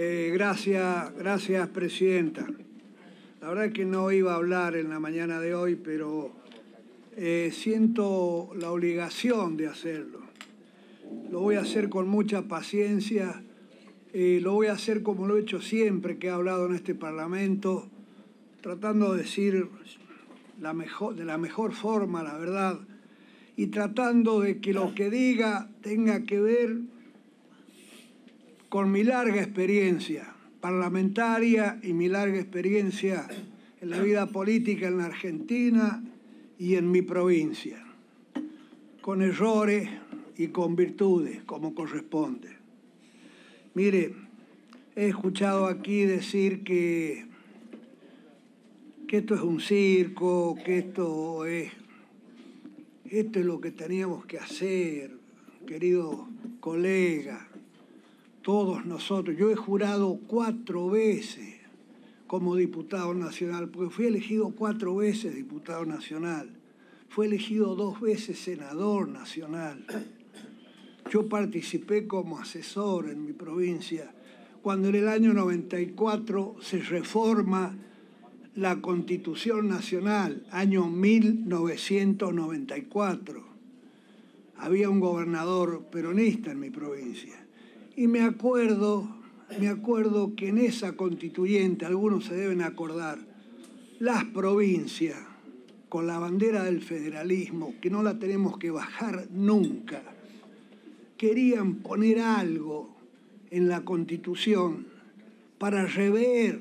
Gracias, Presidenta. La verdad es que no iba a hablar en la mañana de hoy, pero siento la obligación de hacerlo. Lo voy a hacer con mucha paciencia, lo voy a hacer como lo he hecho siempre que he hablado en este Parlamento, tratando de decir de la mejor forma la verdad y tratando de que lo que diga tenga que ver con mi larga experiencia parlamentaria y mi larga experiencia en la vida política en la Argentina y en mi provincia, con errores y con virtudes, como corresponde. Mire, he escuchado aquí decir que esto es un circo, que esto es lo que teníamos que hacer, querido colega. Todos nosotros, yo he jurado 4 veces como diputado nacional, porque fui elegido 4 veces diputado nacional, fui elegido 2 veces senador nacional. Yo participé como asesor en mi provincia, cuando en el año 94 se reforma la Constitución Nacional, año 1994. Había un gobernador peronista en mi provincia. Y me acuerdo que en esa constituyente, algunos se deben acordar, las provincias, con la bandera del federalismo, que no la tenemos que bajar nunca, querían poner algo en la Constitución para rever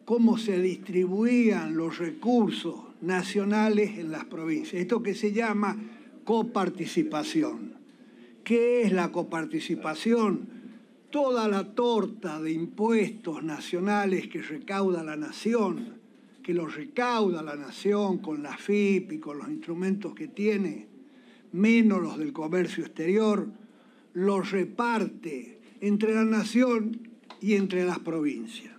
cómo se distribuían los recursos nacionales en las provincias. Esto que se llama coparticipación. ¿Qué es la coparticipación? Toda la torta de impuestos nacionales que recauda la nación, que los recauda la nación con la FIP y con los instrumentos que tiene, menos los del comercio exterior, los reparte entre la nación y entre las provincias.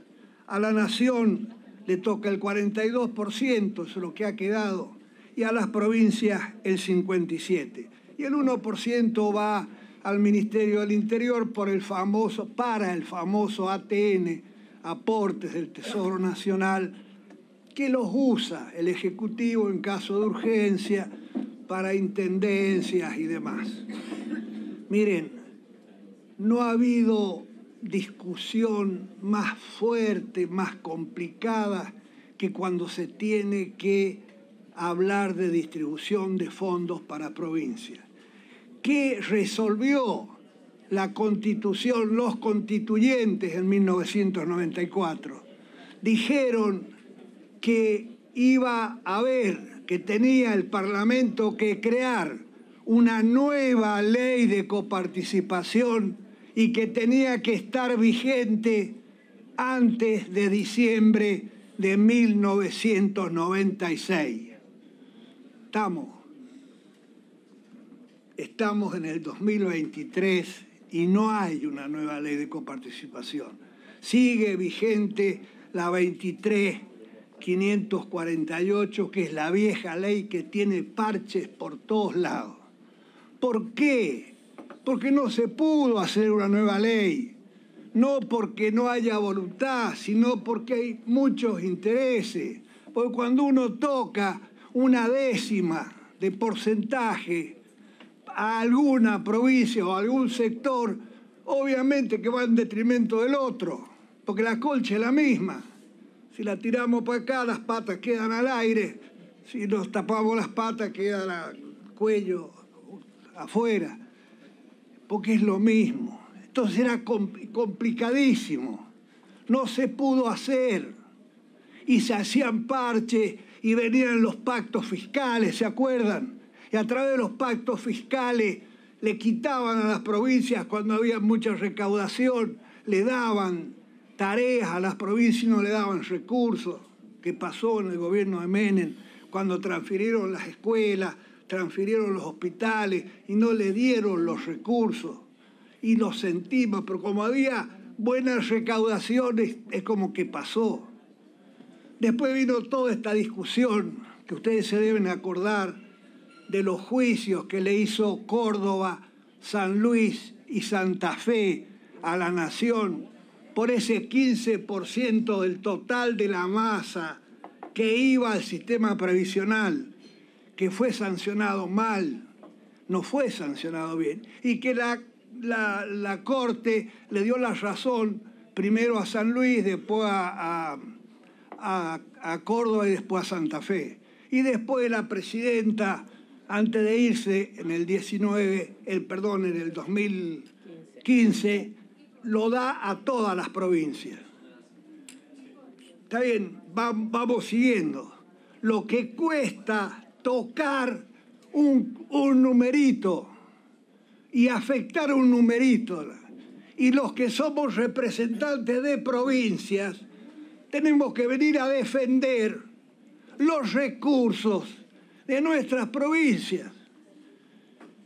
A la nación le toca el 42%, eso es lo que ha quedado, y a las provincias el 57%. Y el 1% va al Ministerio del Interior para el famoso ATN, aportes del Tesoro Nacional, que los usa el Ejecutivo en caso de urgencia para intendencias y demás. Miren, no ha habido discusión más fuerte, más complicada que cuando se tiene que hablar de distribución de fondos para provincias. ¿Qué resolvió la Constitución, los constituyentes en 1994? Dijeron que iba a haber, que tenía el Parlamento que crear una nueva ley de coparticipación y que tenía que estar vigente antes de diciembre de 1996. Estamos en el 2023 y no hay una nueva ley de coparticipación. Sigue vigente la 23.548, que es la vieja ley que tiene parches por todos lados. ¿Por qué? Porque no se pudo hacer una nueva ley. No porque no haya voluntad, sino porque hay muchos intereses. Porque cuando uno toca una décima de porcentaje a alguna provincia o a algún sector, obviamente que va en detrimento del otro, porque la colcha es la misma. Si la tiramos para acá, las patas quedan al aire. Si nos tapamos las patas, queda el cuello afuera, porque es lo mismo. Entonces era complicadísimo. No se pudo hacer. Y se hacían parches y venían los pactos fiscales, ¿se acuerdan? Y a través de los pactos fiscales le quitaban a las provincias cuando había mucha recaudación, le daban tareas a las provincias y no le daban recursos. ¿Qué pasó en el gobierno de Menem cuando transfirieron las escuelas, transfirieron los hospitales y no le dieron los recursos? Y lo sentimos, pero como había buenas recaudaciones, es como que pasó. Después vino toda esta discusión, que ustedes se deben acordar, de los juicios que le hizo Córdoba, San Luis y Santa Fe a la Nación por ese 15% del total de la masa que iba al sistema previsional, que fue sancionado mal, no fue sancionado bien, y que la Corte le dio la razón primero a San Luis, después a Córdoba y después a Santa Fe. Y después la presidenta, antes de irse en el 2015, lo da a todas las provincias. Está bien, vamos siguiendo. Lo que cuesta tocar un numerito y afectar un numerito. Y los que somos representantes de provincias tenemos que venir a defender los recursos de nuestras provincias.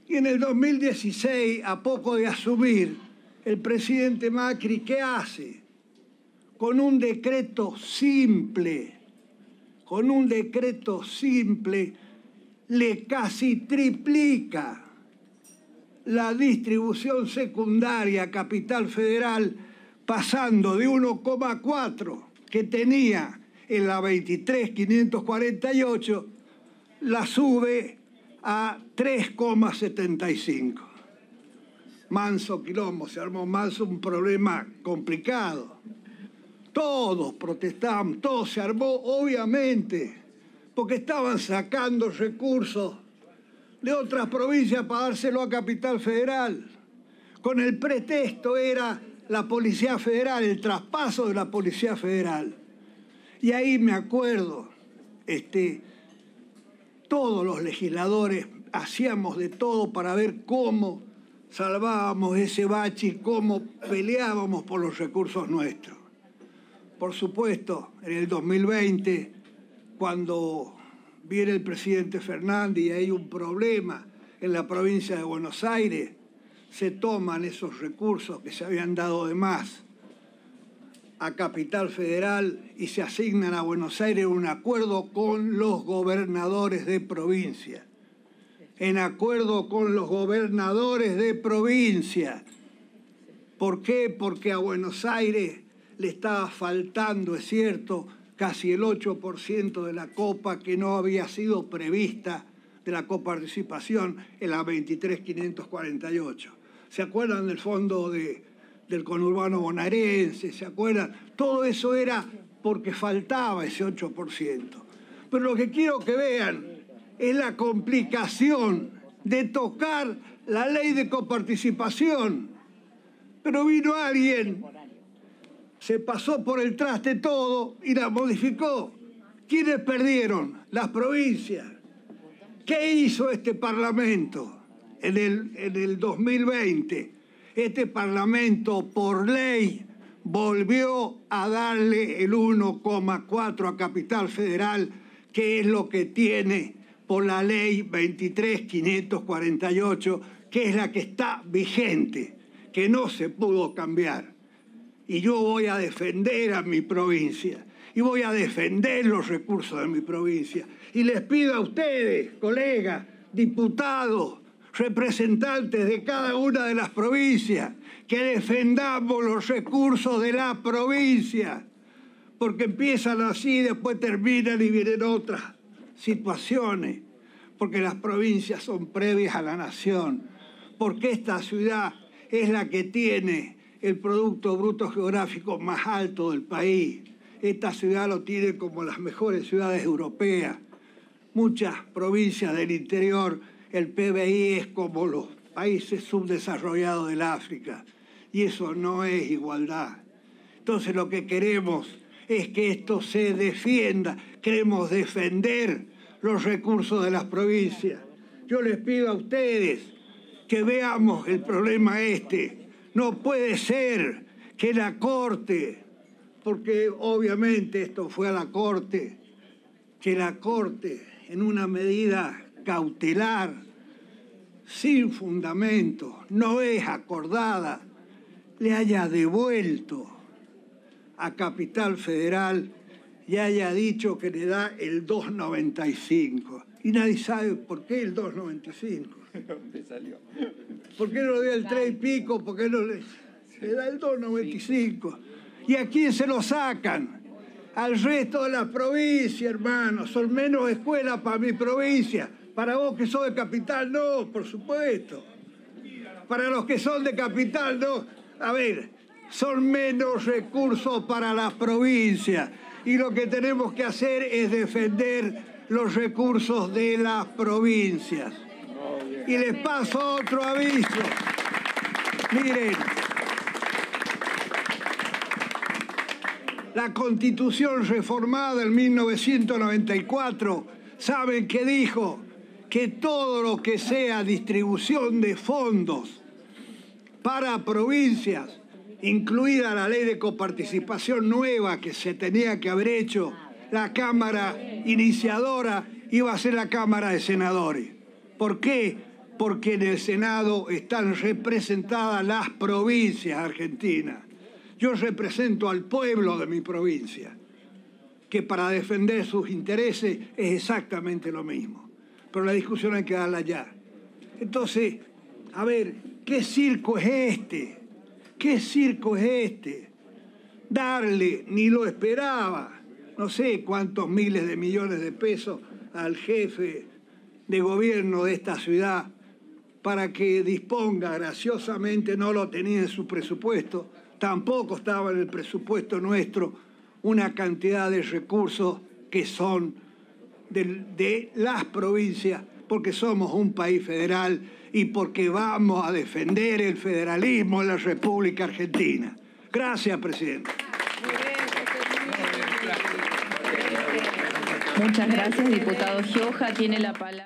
Y en el 2016, a poco de asumir, el presidente Macri, ¿qué hace? Con un decreto simple, le casi triplica la distribución secundaria a Capital Federal, pasando de 1,4 que tenía en la 23.548, la sube a 3,75. Manso quilombo, se armó un problema complicado. Todos protestamos, todo se armó, obviamente, porque estaban sacando recursos de otras provincias para dárselo a Capital Federal. Con el pretexto era la Policía Federal, el traspaso de la Policía Federal. Y ahí me acuerdo, todos los legisladores hacíamos de todo para ver cómo salvábamos ese bache y cómo peleábamos por los recursos nuestros. Por supuesto, en el 2020, cuando viene el presidente Fernández y hay un problema en la provincia de Buenos Aires, se toman esos recursos que se habían dado de más a Capital Federal y se asignan a Buenos Aires en un acuerdo con los gobernadores de provincia. En acuerdo con los gobernadores de provincia. ¿Por qué? Porque a Buenos Aires le estaba faltando, es cierto, casi el 8% de la copa que no había sido prevista de la coparticipación en la 23.548. ¿Se acuerdan del fondo del conurbano bonaerense? ¿Se acuerdan? Todo eso era porque faltaba ese 8%. Pero lo que quiero que vean es la complicación de tocar la ley de coparticipación. Pero vino alguien, se pasó por el traste todo y la modificó. ¿Quiénes perdieron? Las provincias. ¿Qué hizo este Parlamento en el 2020? Este Parlamento, por ley, volvió a darle el 1,4 a Capital Federal, que es lo que tiene por la ley 23.548, que es la que está vigente, que no se pudo cambiar. Y yo voy a defender a mi provincia, y voy a defender los recursos de mi provincia. Y les pido a ustedes, colegas, diputados, representantes de cada una de las provincias, que defendamos los recursos de la provincia, porque empiezan así, después terminan y vienen otras situaciones, porque las provincias son previas a la nación, porque esta ciudad es la que tiene el Producto Bruto Geográfico más alto del país. Esta ciudad lo tiene como las mejores ciudades europeas. Muchas provincias del interior, el PBI es como los países subdesarrollados del África, y eso no es igualdad. Entonces lo que queremos es que esto se defienda, queremos defender los recursos de las provincias. Yo les pido a ustedes que veamos el problema este. No puede ser que la Corte, porque obviamente esto fue a la Corte, que la Corte en una medida cautelar, sin fundamento, no es acordada, le haya devuelto a Capital Federal y haya dicho que le da el 2,95. Y nadie sabe por qué el 2,95. ¿Dónde salió? ¿Por qué no le dio el 3 y pico? ¿Por qué no le...? Le da el 2,95. ¿Y a quién se lo sacan? Al resto de las provincias, hermano. Son menos escuelas para mi provincia. Para vos que sos de capital, no, por supuesto. Para los que son de capital, no. A ver, son menos recursos para las provincias. Y lo que tenemos que hacer es defender los recursos de las provincias. Y les paso otro aviso. Miren, la Constitución reformada en 1994, ¿saben qué dijo? Que todo lo que sea distribución de fondos para provincias, incluida la ley de coparticipación nueva que se tenía que haber hecho, la Cámara iniciadora iba a ser la Cámara de Senadores. ¿Por qué? Porque en el Senado están representadas las provincias argentinas. Yo represento al pueblo de mi provincia, que para defender sus intereses es exactamente lo mismo. Pero la discusión hay que darla ya. Entonces, a ver, ¿qué circo es este? ¿Qué circo es este? Darle, ni lo esperaba, no sé cuántos miles de millones de pesos al jefe de gobierno de esta ciudad para que disponga graciosamente, no lo tenía en su presupuesto, tampoco estaba en el presupuesto nuestro, una cantidad de recursos que son de las provincias, porque somos un país federal y porque vamos a defender el federalismo en la República Argentina. Gracias, presidente. Muchas gracias, diputado Gioja. Tiene la palabra.